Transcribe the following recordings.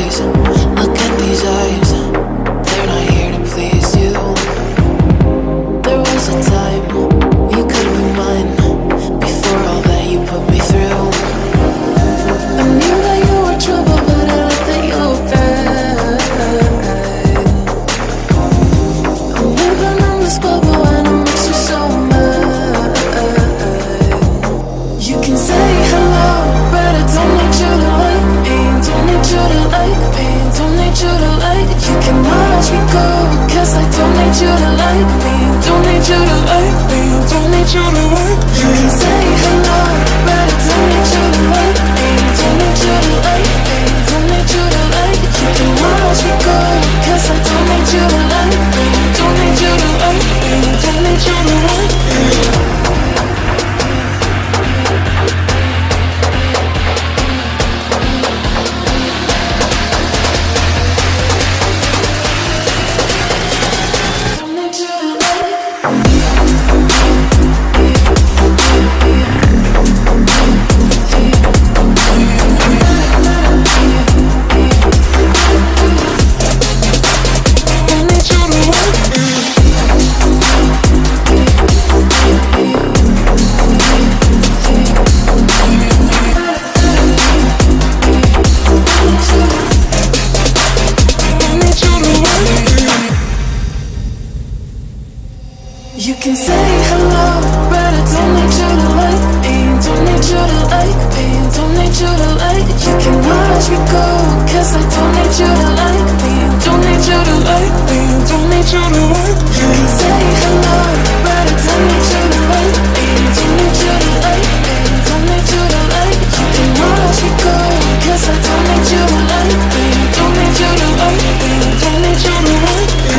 dies. Look at these eyes, they're not here to please you. There was a time you could be mine, before all that you put me through. I knew that you were trouble, but I like that you were bad. I'm living in this bubble and it makes you so mad. You can say hello, but I don't need you to like me. Don't need you to like me. Don't need you to like. You can watch me go, cause I don't need you to like me. Don't need you to like me. Don't need you to like me. You can say hello, but I don't need you to like me. Don't need you to like me. Don't need you to like. You can watch me go, cause I don't need you to like me. Don't need you to like me. Don't need you to like me. You can say hello, but I don't need you to like me. Don't need you to like me. Don't need you to like. You can watch me go, cause I don't need you to like me. Don't need you to like me. Don't need you to like. You can say hello, but I don't need you to like me. Don't need you to like me. Don't need you to like. You can watch me go, cause I don't need you to like me. Don't need you to like me. Don't need you to like me.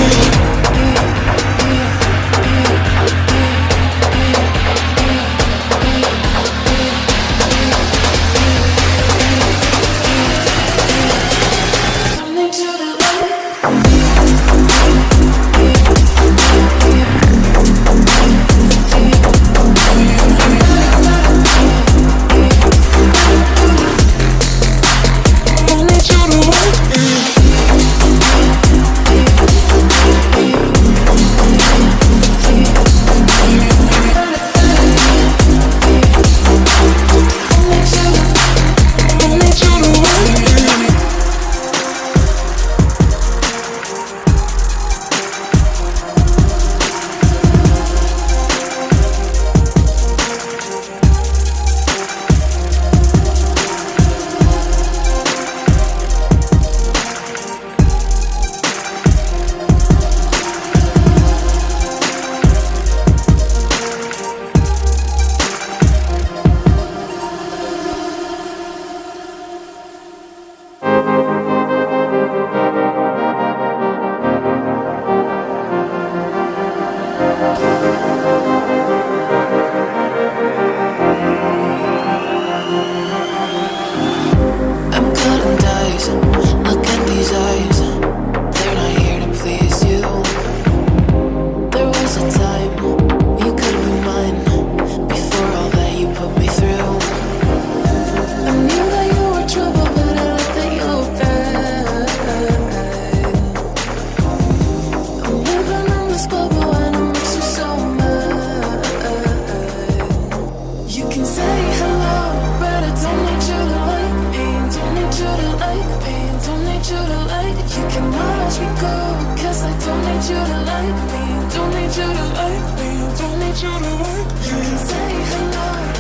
You can watch me go, cause I don't need you to like me. Don't need you to like me. Don't need you to like me. You can say hello.